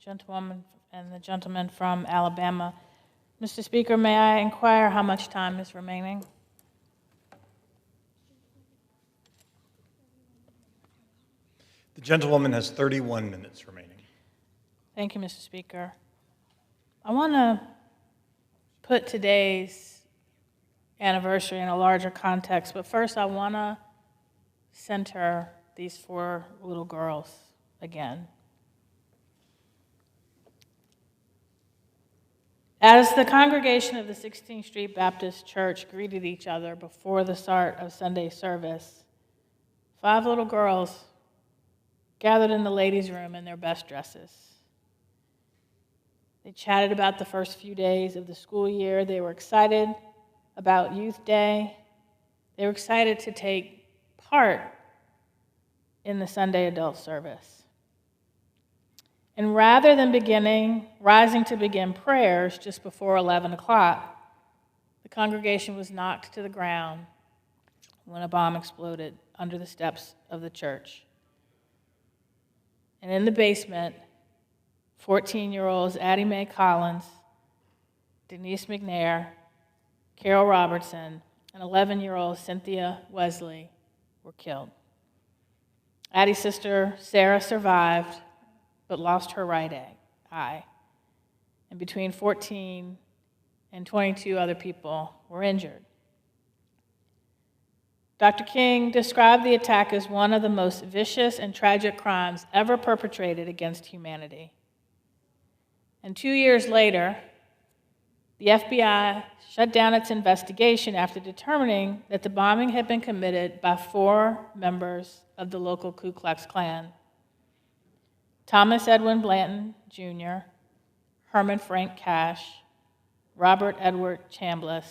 gentlewoman and the gentleman from Alabama. Mr. Speaker, may I inquire how much time is remaining? The gentlewoman has 31 minutes remaining. Thank you, Mr. Speaker. I want to put today's anniversary in a larger context, but first I want to center these 4 little girls again. As the congregation of the 16th Street Baptist Church greeted each other before the start of Sunday service, 5 little girls gathered in the ladies' room in their best dresses. They chatted about the first few days of the school year. They were excited about Youth Day. They were excited to take part in the Sunday adult service. And rather than rising to begin prayers just before 11 o'clock, the congregation was knocked to the ground when a bomb exploded under the steps of the church. And in the basement, 14-year-olds Addie Mae Collins, Denise McNair, Carol Robertson, and 11-year-old Cynthia Wesley were killed. Addie's sister, Sarah, survived, but lost her right eye. And between 14 and 22 other people were injured. Dr. King described the attack as one of the most vicious and tragic crimes ever perpetrated against humanity. And 2 years later, the FBI shut down its investigation after determining that the bombing had been committed by 4 members of the local Ku Klux Klan: Thomas Edwin Blanton, Jr., Herman Frank Cash, Robert Edward Chambliss,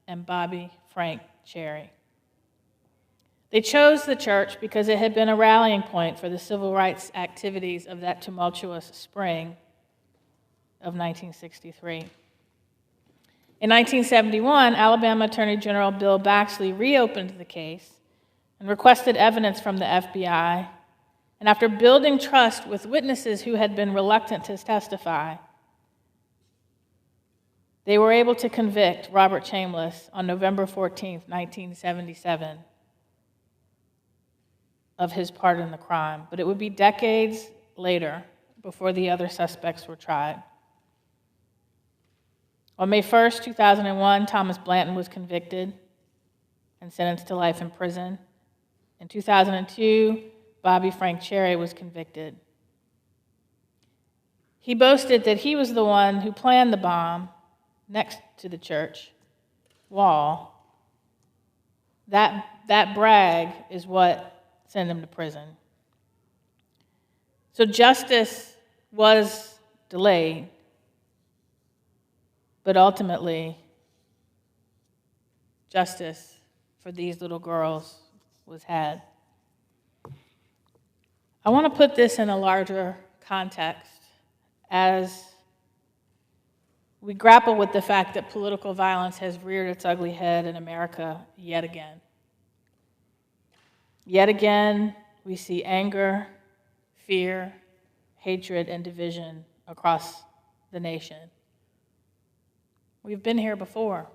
and Bobby Frank Cherry. They chose the church because it had been a rallying point for the civil rights activities of that tumultuous spring of 1963. In 1971, Alabama Attorney General Bill Baxley reopened the case and requested evidence from the FBI. And after building trust with witnesses who had been reluctant to testify, they were able to convict Robert Chambliss on November 14, 1977, of his part in the crime. But it would be decades later before the other suspects were tried. On May 1, 2001, Thomas Blanton was convicted and sentenced to life in prison. In 2002, Bobby Frank Cherry was convicted. He boasted that he was the one who planned the bomb next to the church wall. That brag is what sent him to prison. So justice was delayed, but ultimately, justice for these little girls was had. I want to put this in a larger context as we grapple with the fact that political violence has reared its ugly head in America yet again. Yet again, we see anger, fear, hatred, and division across the nation. We've been here before,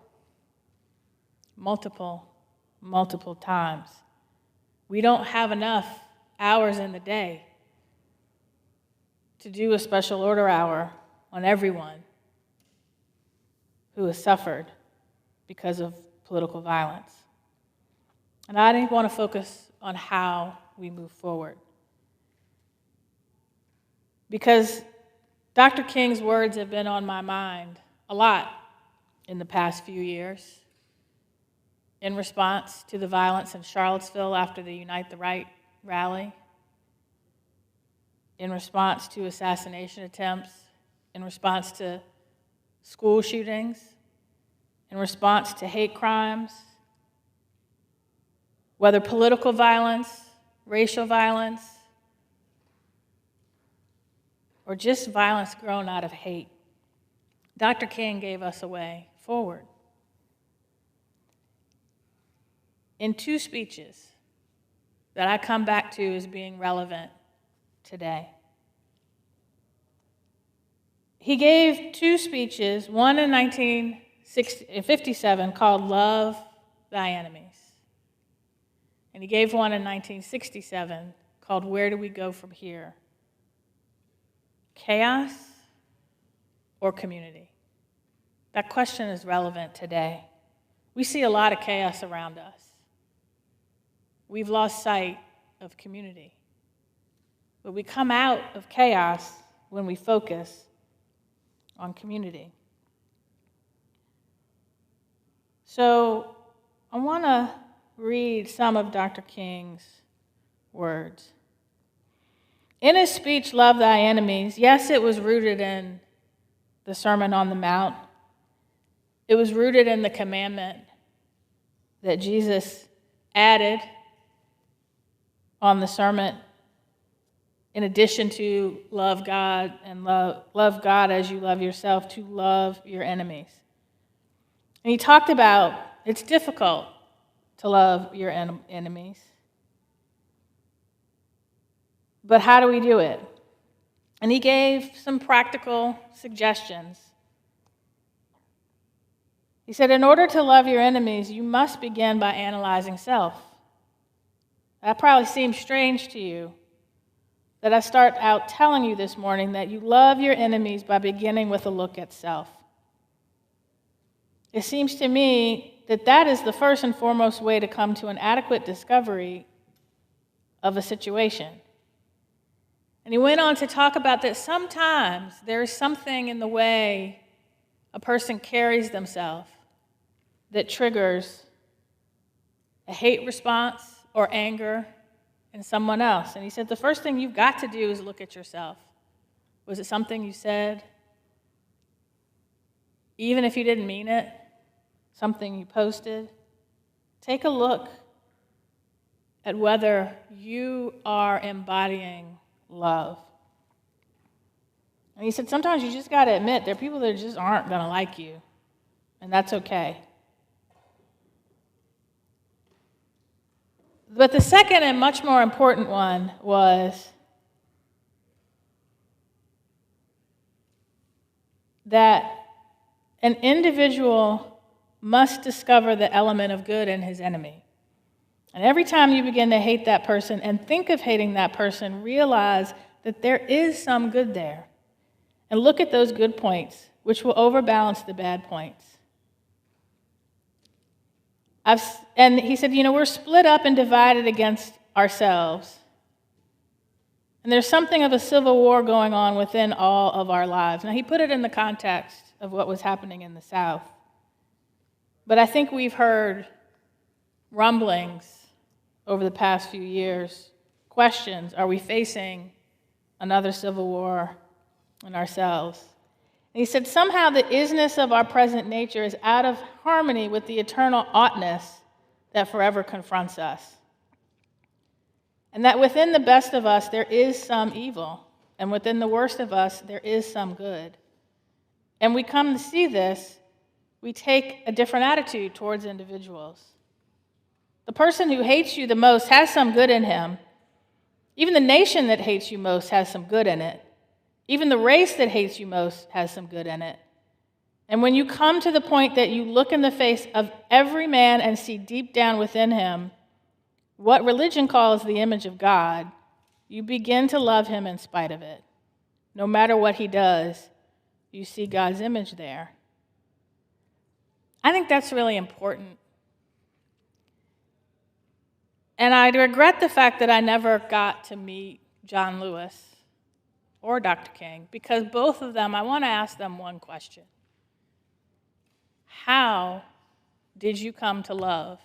multiple times. We don't have enough hours in the day to do a special order hour on everyone who has suffered because of political violence. And I want to focus on how we move forward. Because Dr. King's words have been on my mind a lot in the past few years in response to the violence in Charlottesville after the Unite the Right rally, in response to assassination attempts, in response to school shootings, in response to hate crimes, whether political violence, racial violence, or just violence grown out of hate. Dr. King gave us a way forward. In 2 speeches that I come back to as being relevant today. he gave two speeches, one in 1957 called Love Thy Enemies. And he gave one in 1967 called Where Do We Go From Here? Chaos or community? That question is relevant today. We see a lot of chaos around us. We've lost sight of community. But we come out of chaos when we focus on community. So I want to read some of Dr. King's words. In his speech, Love Thy Enemies, yes, it was rooted in the Sermon on the Mount. It was rooted in the commandment that Jesus added on the sermon, in addition to love God and love God as you love yourself, to love your enemies. And he talked about it's difficult to love your enemies. But how do we do it? And he gave some practical suggestions. He said, in order to love your enemies, you must begin by analyzing self. That probably seems strange to you, that I start out telling you this morning that you love your enemies by beginning with a look at self. It seems to me that that is the first and foremost way to come to an adequate discovery of a situation. And he went on to talk about that sometimes there is something in the way a person carries themselves that triggers a hate response or anger in someone else. And he said the first thing you've got to do is look at yourself. Was it something you said? Even if you didn't mean it, something you posted? Take a look at whether you are embodying love. And he said sometimes you just got to admit there are people that just aren't going to like you, and that's okay. But the second and much more important one was that an individual must discover the element of good in his enemy. And every time you begin to hate that person and think of hating that person, realize that there is some good there. And look at those good points, which will overbalance the bad points. And he said, we're split up and divided against ourselves. And there's something of a civil war going on within all of our lives. Now, he put it in the context of what was happening in the South. But I think we've heard rumblings over the past few years, questions, are we facing another civil war in ourselves? And he said, somehow the isness of our present nature is out of harmony with the eternal oughtness that forever confronts us. And that within the best of us, there is some evil. And within the worst of us, there is some good. And we come to see this, we take a different attitude towards individuals. The person who hates you the most has some good in him. Even the nation that hates you most has some good in it. Even the race that hates you most has some good in it. And when you come to the point that you look in the face of every man and see deep down within him what religion calls the image of God, you begin to love him in spite of it. No matter what he does, you see God's image there. I think that's really important. And I regret the fact that I never got to meet John Lewis or Dr. King, because both of them, I want to ask them one question. How did you come to love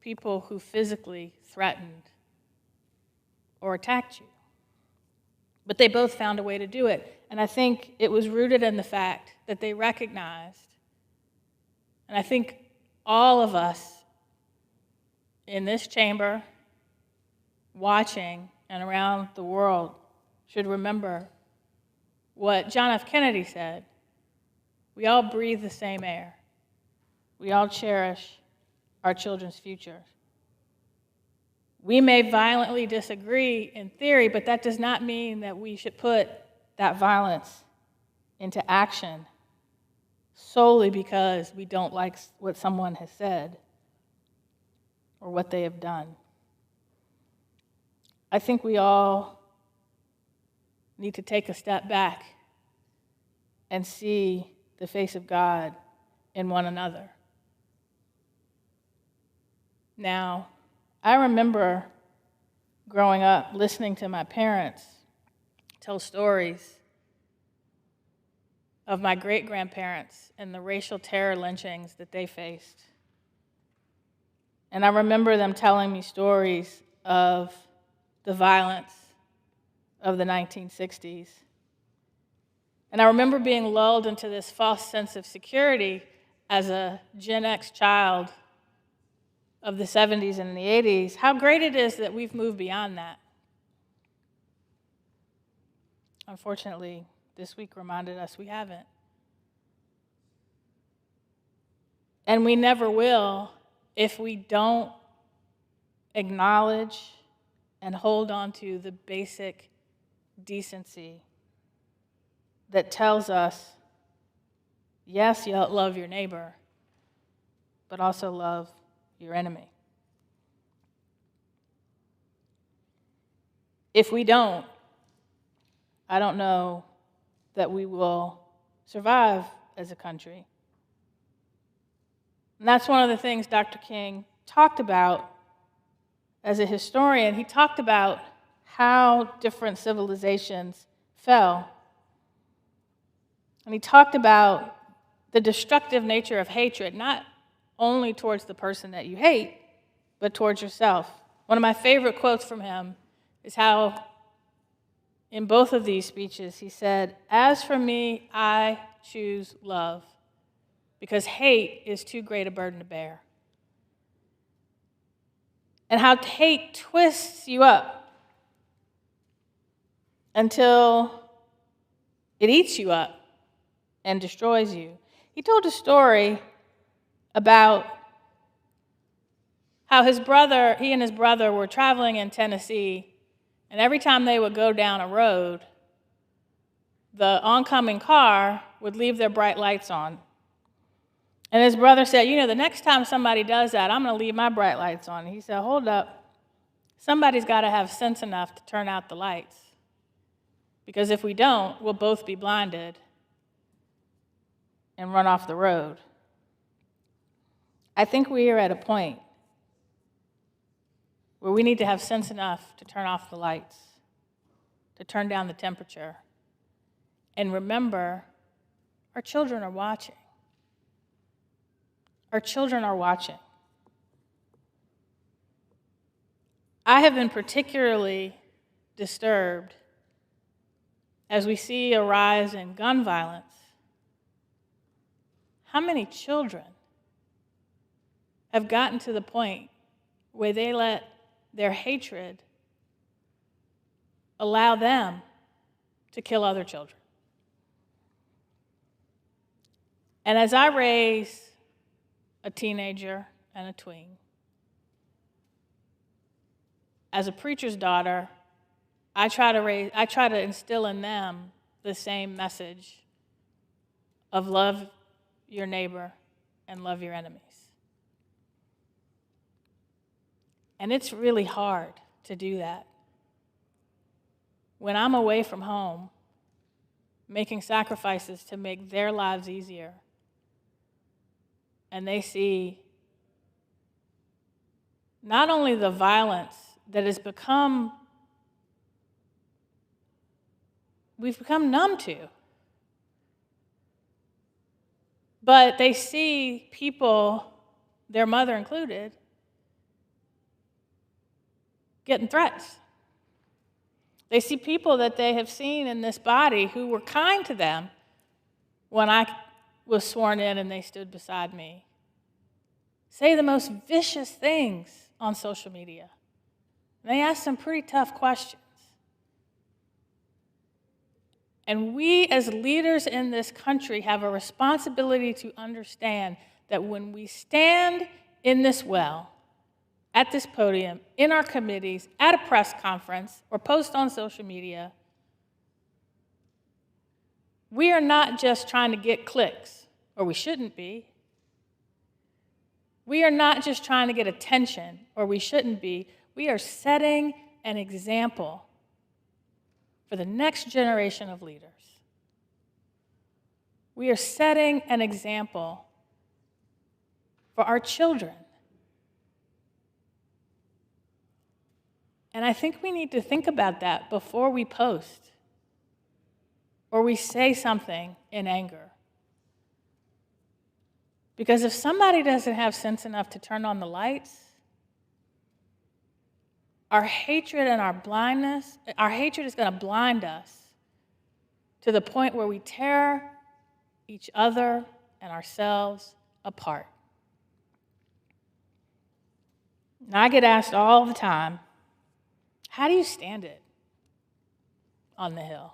people who physically threatened or attacked you? But they both found a way to do it. And I think it was rooted in the fact that they recognized, and I think all of us in this chamber, watching and around the world, should remember what John F. Kennedy said. We all breathe the same air. We all cherish our children's futures. We may violently disagree in theory, but that does not mean that we should put that violence into action solely because we don't like what someone has said or what they have done. I think we all need to take a step back and see the face of God in one another. Now, I remember growing up listening to my parents tell stories of my great-grandparents and the racial terror lynchings that they faced. And I remember them telling me stories of the violence of the 1960s. And I remember being lulled into this false sense of security as a Gen X child of the 70s and the 80s, how great it is that we've moved beyond that. Unfortunately, this week reminded us we haven't. And we never will if we don't acknowledge and hold on to the basic decency that tells us, yes, you love your neighbor, but also love your enemy. If we don't, I don't know that we will survive as a country. And that's one of the things Dr. King talked about as a historian. He talked about how different civilizations fell. And he talked about the destructive nature of hatred, not only towards the person that you hate, but towards yourself. One of my favorite quotes from him is how, in both of these speeches, he said, "As for me, I choose love, because hate is too great a burden to bear." And how hate twists you up until it eats you up and destroys you. He told a story about how he and his brother were traveling in Tennessee, and every time they would go down a road, the oncoming car would leave their bright lights on. And his brother said, the next time somebody does that, I'm going to leave my bright lights on. And he said, hold up. Somebody's got to have sense enough to turn out the lights. Because if we don't, we'll both be blinded and run off the road. I think we are at a point where we need to have sense enough to turn off the lights, to turn down the temperature, and remember, our children are watching. Our children are watching. I have been particularly disturbed as we see a rise in gun violence. How many children have gotten to the point where they let their hatred allow them to kill other children? And as I raise a teenager and a tween, as a preacher's daughter, I try to instill in them the same message of love your neighbor and love your enemies. And it's really hard to do that. When I'm away from home, making sacrifices to make their lives easier, and they see not only the violence that we've become numb to, but they see people, their mother included, getting threats. They see people that they have seen in this body who were kind to them when I was sworn in and they stood beside me, say the most vicious things on social media. And they ask some pretty tough questions. And we as leaders in this country have a responsibility to understand that when we stand in this well, at this podium, in our committees, at a press conference, or post on social media, We are not just trying to get clicks, or we shouldn't be. We are not just trying to get attention, or we shouldn't be. We are setting an example for the next generation of leaders. We are setting an example for our children. And I think we need to think about that before we post or we say something in anger. Because if somebody doesn't have sense enough to turn on the lights, our hatred and our blindness, our hatred is going to blind us to the point where we tear each other and ourselves apart. And I get asked all the time, how do you stand it on the Hill?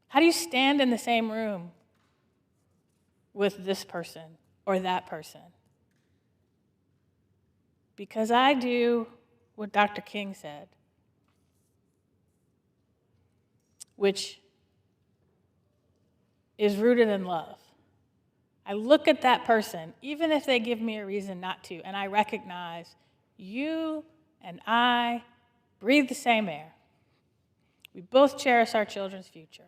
How do you stand in the same room with this person or that person? Because I do what Dr. King said, which is rooted in love. I look at that person, even if they give me a reason not to, and I recognize you and I breathe the same air. We both cherish our children's future.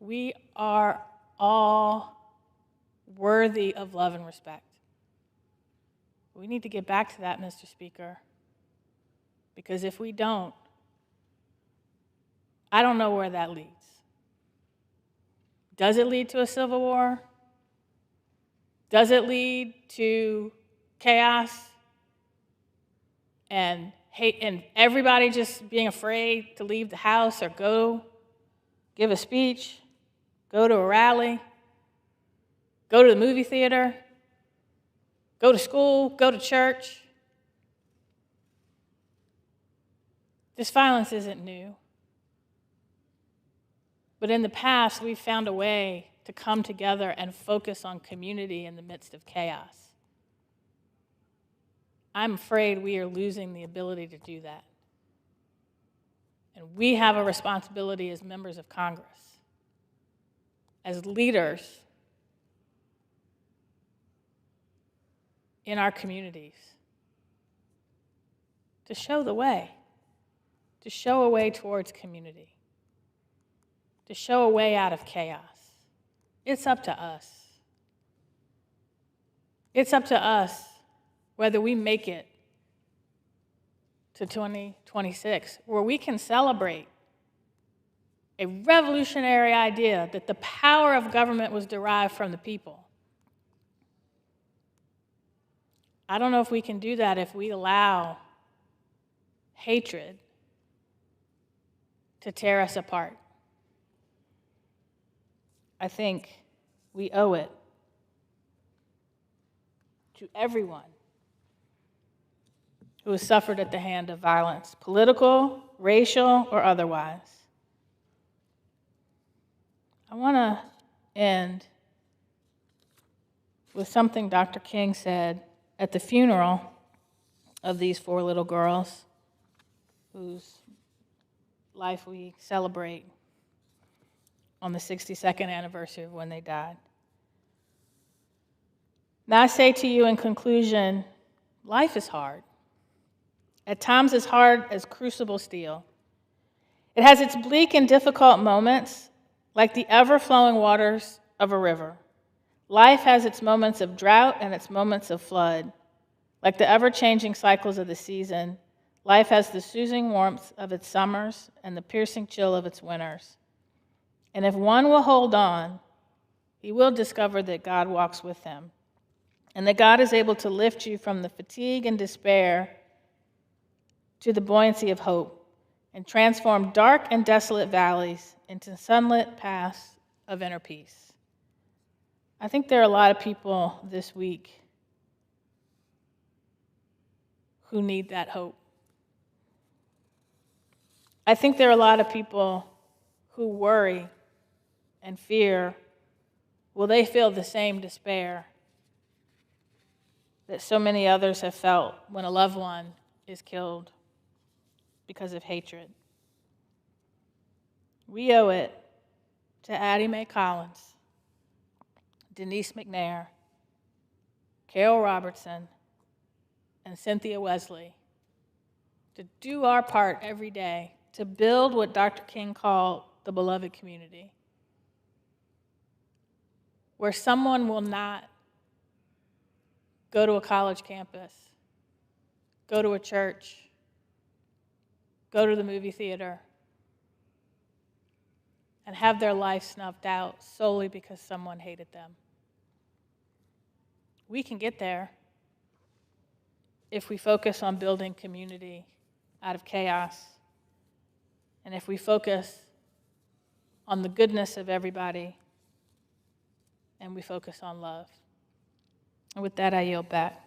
We are all worthy of love and respect. We need to get back to that, Mr. Speaker, because if we don't, I don't know where that leads. Does it lead to a civil war? Does it lead to chaos and hate and everybody just being afraid to leave the house or go give a speech, go to a rally, go to the movie theater, go to school, go to church? This violence isn't new. But in the past, we've found a way to come together and focus on community in the midst of chaos. I'm afraid we are losing the ability to do that. And we have a responsibility as members of Congress, as leaders in our communities, to show the way, to show a way towards community, to show a way out of chaos. It's up to us. It's up to us whether we make it to 2026, where we can celebrate a revolutionary idea that the power of government was derived from the people. I don't know if we can do that if we allow hatred to tear us apart. I think we owe it to everyone who has suffered at the hand of violence, political, racial, or otherwise. I want to end with something Dr. King said at the funeral of these 4 little girls whose life we celebrate on the 62nd anniversary of when they died. Now I say to you in conclusion, life is hard. At times as hard as crucible steel. It has its bleak and difficult moments, like the ever-flowing waters of a river. Life has its moments of drought and its moments of flood. Like the ever-changing cycles of the season, life has the soothing warmth of its summers and the piercing chill of its winters. And if one will hold on, he will discover that God walks with him, and that God is able to lift you from the fatigue and despair to the buoyancy of hope, and transform dark and desolate valleys into sunlit paths of inner peace. I think there are a lot of people this week who need that hope. I think there are a lot of people who worry and fear, will they feel the same despair that so many others have felt when a loved one is killed because of hatred? We owe it to Addie Mae Collins, Denise McNair, Carol Robertson, and Cynthia Wesley to do our part every day to build what Dr. King called the beloved community, where someone will not go to a college campus, go to a church, go to the movie theater, and have their life snuffed out solely because someone hated them. We can get there if we focus on building community out of chaos, and if we focus on the goodness of everybody, and we focus on love. And with that, I yield back.